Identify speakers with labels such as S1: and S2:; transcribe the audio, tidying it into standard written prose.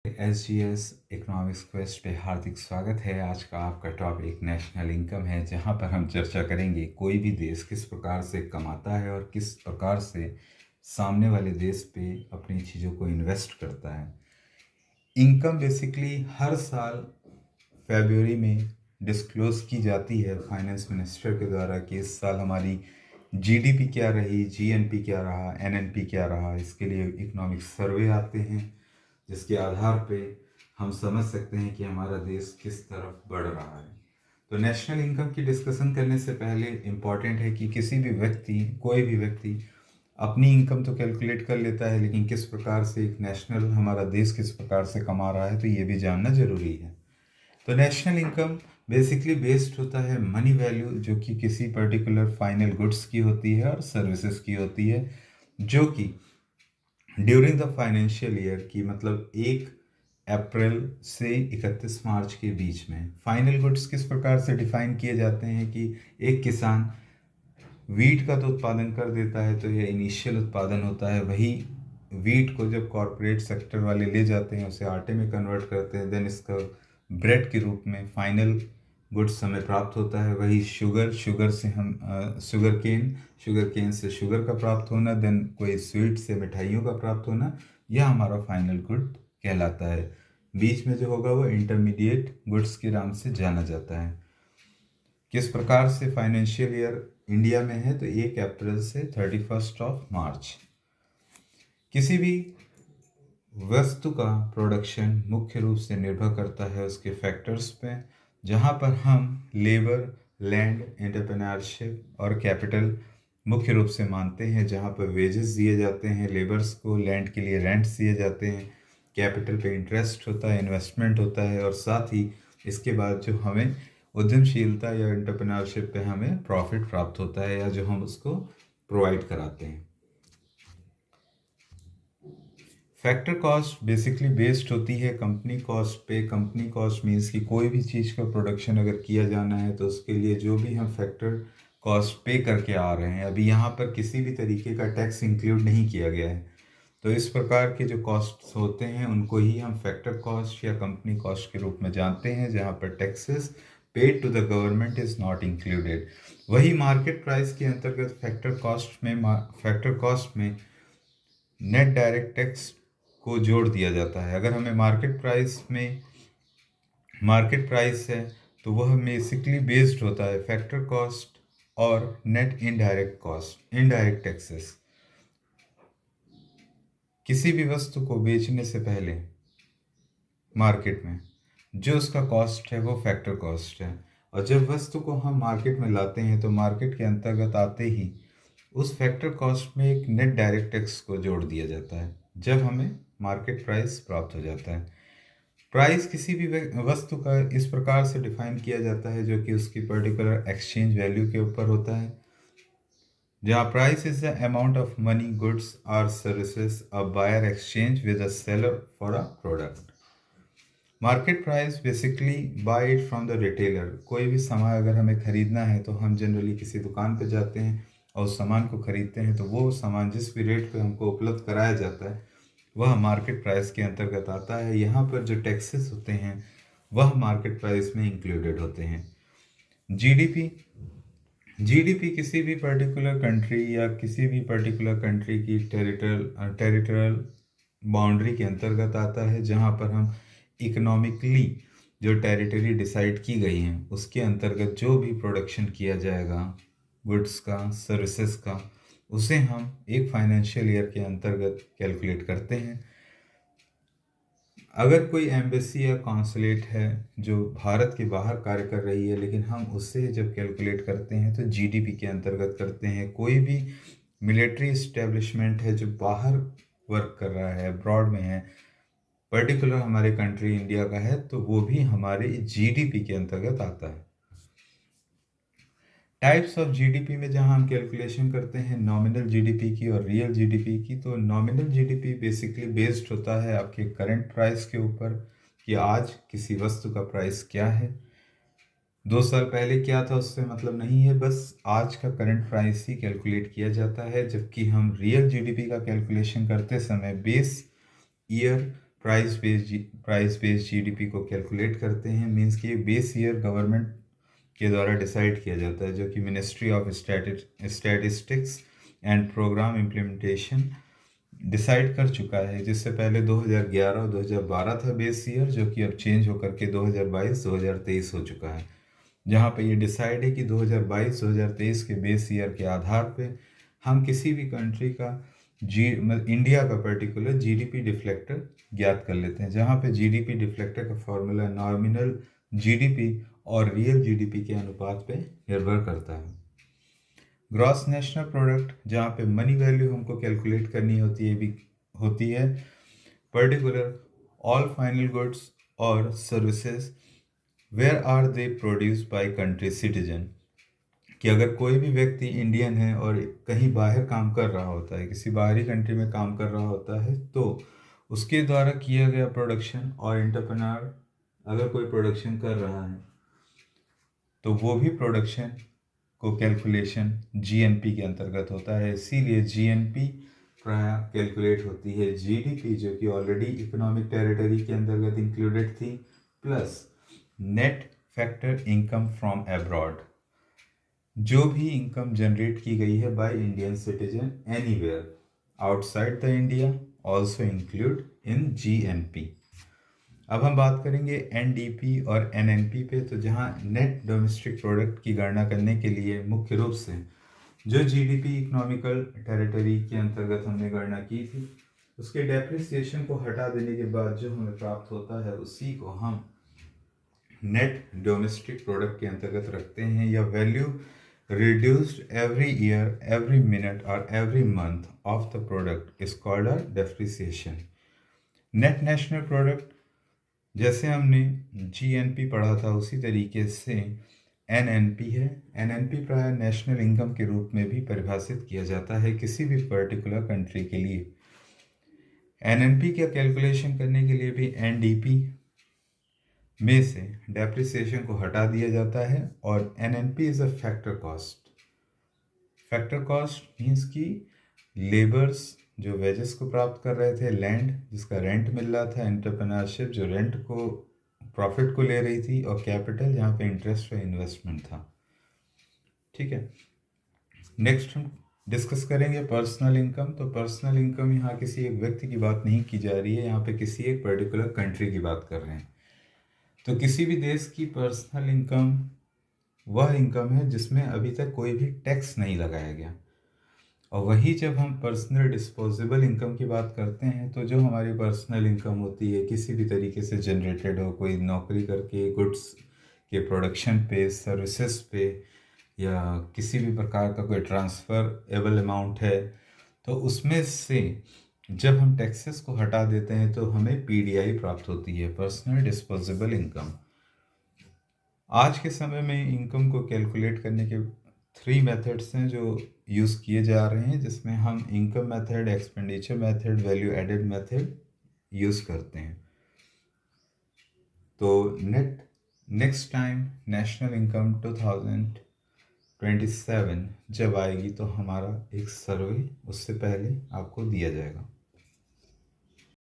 S1: SGS economics quest पे हार्दिक स्वागत है। आज का आपका टॉपिक नेशनल इनकम है, जहां पर हम चर्चा करेंगे कोई भी देश किस प्रकार से कमाता है और किस प्रकार से सामने वाले देश पे अपनी चीज़ों को इन्वेस्ट करता है। इनकम बेसिकली हर साल फरवरी में डिस्क्लोज की जाती है फाइनेंस मिनिस्टर के द्वारा कि इस साल हमारी जीडीपी क्या रही, जीएनपी क्या रहा, एनएनपी क्या रहा। इसके लिए इकोनॉमिक सर्वे आते हैं जिसके आधार पे हम समझ सकते हैं कि हमारा देश किस तरफ बढ़ रहा है। तो नेशनल इनकम की डिस्कशन करने से पहले इम्पॉर्टेंट है कि कोई भी व्यक्ति अपनी इनकम तो कैलकुलेट कर लेता है, लेकिन किस प्रकार से एक नेशनल हमारा देश किस प्रकार से कमा रहा है तो ये भी जानना ज़रूरी है। तो नेशनल इनकम बेसिकली बेस्ड होता है मनी वैल्यू, जो कि किसी पर्टिकुलर फाइनल गुड्स की होती है और सर्विसेज की होती है, जो कि ड्यूरिंग द फाइनेंशियल ईयर की मतलब 1 अप्रैल से 31 मार्च के बीच में। फाइनल गुड्स किस प्रकार से डिफाइन किए जाते हैं कि एक किसान वीट का तो उत्पादन कर देता है तो यह इनिशियल उत्पादन होता है। वही वीट को जब कॉरपोरेट सेक्टर वाले ले जाते हैं, उसे आटे में कन्वर्ट करते हैं, देन इसका ब्रेड के रूप में फाइनल गुड्स हमें प्राप्त होता है। वही शुगर से हम शुगर केन से शुगर का प्राप्त होना, देन कोई स्वीट से मिठाइयों का प्राप्त होना, यह हमारा फाइनल गुड कहलाता है। बीच में जो होगा वो इंटरमीडिएट गुड्स के नाम से जाना जाता है। किस प्रकार से फाइनेंशियल ईयर इंडिया में है तो 1 अप्रैल से 31 मार्च। किसी भी वस्तु का प्रोडक्शन मुख्य रूप से निर्भर करता है उसके फैक्टर्स पे, जहाँ पर हम लेबर, लैंड, एंटरप्रेन्योरशिप और कैपिटल मुख्य रूप से मानते हैं। जहाँ पर वेजेस दिए जाते हैं लेबर्स को, लैंड के लिए रेंट्स दिए जाते हैं, कैपिटल पे इंटरेस्ट होता है, इन्वेस्टमेंट होता है, और साथ ही इसके बाद जो हमें उद्यमशीलता या एंटरप्रेन्योरशिप पे हमें प्रॉफिट प्राप्त होता है या जो हम उसको प्रोवाइड कराते हैं। फैक्टर कॉस्ट बेसिकली बेस्ड होती है कंपनी कॉस्ट पे। कंपनी कॉस्ट मीन्स कि कोई भी चीज़ का प्रोडक्शन अगर किया जाना है तो उसके लिए जो भी हम फैक्टर कॉस्ट पे करके आ रहे हैं, अभी यहाँ पर किसी भी तरीके का टैक्स इंक्लूड नहीं किया गया है, तो इस प्रकार के जो कॉस्ट्स होते हैं उनको ही हम फैक्टर कॉस्ट या कंपनी कॉस्ट के रूप में जानते हैं, जहाँ पर taxes paid to the government is not included. वही मार्केट प्राइस के अंतर्गत फैक्टर कॉस्ट में नेट डायरेक्ट टैक्स को जोड़ दिया जाता है। अगर हमें मार्केट प्राइस है तो वह बेसिकली बेस्ड होता है फैक्टर कॉस्ट और नेट इनडायरेक्ट टैक्सेस। किसी भी वस्तु को बेचने से पहले मार्केट में जो उसका कॉस्ट है वो फैक्टर कॉस्ट है, और जब वस्तु को हम मार्केट में लाते हैं तो मार्केट के अंतर्गत आते ही उस फैक्टर कॉस्ट में एक नेट डायरेक्ट टैक्स को जोड़ दिया जाता है जब हमें मार्केट प्राइस प्राप्त हो जाता है। प्राइस किसी भी वस्तु का इस प्रकार से डिफाइन किया जाता है जो कि उसकी पर्टिकुलर एक्सचेंज वैल्यू के ऊपर होता है, जहाँ price is the amount of money, goods और services a buyer exchange with a seller for a product. Market price basically buy it from the retailer. कोई भी सामान अगर हमें खरीदना है तो हम जनरली किसी दुकान पे जाते हैं और उस सामान को खरीदते हैं, तो वो सामान जिस भी रेट पे हमको उपलब्ध कराया जाता है वह मार्केट प्राइस के अंतर्गत आता है। यहाँ पर जो टैक्सेस होते हैं वह मार्केट प्राइस में इंक्लूडेड होते हैं। जीडीपी जीडीपी किसी भी पर्टिकुलर कंट्री या किसी भी पर्टिकुलर कंट्री की टेरिटोरियल बाउंड्री के अंतर्गत आता है, जहाँ पर हम इकोनॉमिकली जो टेरिटरी डिसाइड की गई हैं उसके अंतर्गत जो भी प्रोडक्शन किया जाएगा गुड्स का, सर्विसेज का, उसे हम एक फाइनेंशियल ईयर के अंतर्गत कैलकुलेट करते हैं। अगर कोई एम्बेसी या कॉन्सुलेट है जो भारत के बाहर कार्य कर रही है, लेकिन हम उससे जब कैलकुलेट करते हैं तो जीडीपी के अंतर्गत करते हैं। कोई भी मिलिट्री इस्टेब्लिशमेंट है जो बाहर वर्क कर रहा है, अब्रॉड में है, पर्टिकुलर हमारे कंट्री इंडिया का है, तो वो भी हमारे जीडीपी के अंतर्गत आता है। टाइप्स ऑफ जीडीपी में जहां हम कैलकुलेशन करते हैं नॉमिनल जीडीपी की और रियल जीडीपी की, तो नॉमिनल जीडीपी बेसिकली बेस्ड होता है आपके करंट प्राइस के ऊपर कि आज किसी वस्तु का प्राइस क्या है, 2 साल पहले क्या था उससे मतलब नहीं है, बस आज का करंट प्राइस ही कैलकुलेट किया जाता है। जबकि हम रियल जीडीपी का कैलकुलेशन करते समय base year price based GDP को कैलकुलेट करते हैं। मीन्स कि बेस ईयर गवर्नमेंट के द्वारा डिसाइड किया जाता है, जो कि ministry of statistics and programme implementation decide कर चुका है। जिससे पहले 2011 और 2012 था बेस ईयर, जो कि अब चेंज होकर के 2022-2023 हो चुका है, जहाँ पे ये डिसाइड है कि 2022-2023 के बेस ईयर के आधार पे हम किसी भी कंट्री का इंडिया का पर्टिकुलर जीडीपी डिफ्लेक्टर ज्ञात कर लेते हैं, जहाँ पे जीडीपी डिफ्लेक्टर का फॉर्मूला नॉमिनल जीडीपी और रियल जीडीपी के अनुपात पे निर्भर करता है। ग्रॉस नेशनल प्रोडक्ट, जहाँ पे मनी वैल्यू हमको कैलकुलेट करनी होती है पर्टिकुलर ऑल फाइनल गुड्स और services where are they produce by country citizen, कि अगर कोई भी व्यक्ति इंडियन है और कहीं बाहर काम कर रहा होता है, किसी बाहरी कंट्री में काम कर रहा होता है, तो उसके द्वारा किया गया प्रोडक्शन और एंटरप्रेन्योर अगर कोई प्रोडक्शन कर रहा है तो वो भी प्रोडक्शन को कैलकुलेशन जीएनपी के अंतर्गत होता है। इसीलिए जीएनपी प्राय कैलकुलेट होती है जीडीपी, जो कि ऑलरेडी इकोनॉमिक टेरिटरी के अंतर्गत इंक्लूडेड थी, plus net factor income from abroad, जो भी इनकम जनरेट की गई है by Indian citizen anywhere outside the India also include in GNP. अब हम बात करेंगे एनडीपी और एनएनपी पे। तो जहां नेट डोमेस्टिक प्रोडक्ट की गणना करने के लिए मुख्य रूप से जो जीडीपी इकोनॉमिकल टेरिटरी के अंतर्गत हमने गणना की थी, उसके डेप्रिसिएशन को हटा देने के बाद जो हमें प्राप्त होता है उसी को हम नेट डोमेस्टिक प्रोडक्ट के अंतर्गत रखते हैं, या value reduced every year, every minute or every month of the product is called a depreciation. Net national product, जैसे हमने जीएनपी पढ़ा था उसी तरीके से एनएनपी है। एनएनपी प्राय नेशनल इनकम के रूप में भी परिभाषित किया जाता है किसी भी पर्टिकुलर कंट्री के लिए। एनएनपी का कैलकुलेशन करने के लिए भी एनडीपी में से डेप्रिसिएशन को हटा दिया जाता है, और NNP is a factor cost. Factor cost means कि लेबर्स जो वेजेस को प्राप्त कर रहे थे, लैंड जिसका रेंट मिल रहा था, एंटरप्रेन्योरशिप जो रेंट को प्रॉफिट को ले रही थी, और कैपिटल जहाँ पे इंटरेस्ट और इन्वेस्टमेंट था। ठीक है, नेक्स्ट हम डिस्कस करेंगे पर्सनल इनकम। तो पर्सनल इनकम यहाँ किसी एक व्यक्ति की बात नहीं की जा रही है, यहाँ पे किसी एक पर्टिकुलर कंट्री की बात कर रहे हैं। तो किसी भी देश की पर्सनल इनकम वह इनकम है जिसमें अभी तक कोई भी टैक्स नहीं लगाया गया। और वही जब हम पर्सनल डिस्पोजेबल इनकम की बात करते हैं, तो जो हमारी पर्सनल इनकम होती है किसी भी तरीके से जनरेटेड हो, कोई नौकरी करके गुड्स के प्रोडक्शन पे, सर्विसेज पे, या किसी भी प्रकार का कोई ट्रांसफरेबल अमाउंट है, तो उसमें से जब हम टैक्सेस को हटा देते हैं तो हमें पीडीआई प्राप्त होती है, पर्सनल डिस्पोजेबल इनकम। आज के समय में इनकम को कैलकुलेट करने के 3 मेथड्स हैं जो यूज़ किए जा रहे हैं, जिसमें हम income method, expenditure method, value added method use करते हैं। तो नेक्स्ट टाइम नेशनल इनकम 2027 जब आएगी तो हमारा एक सर्वे उससे पहले आपको दिया जाएगा।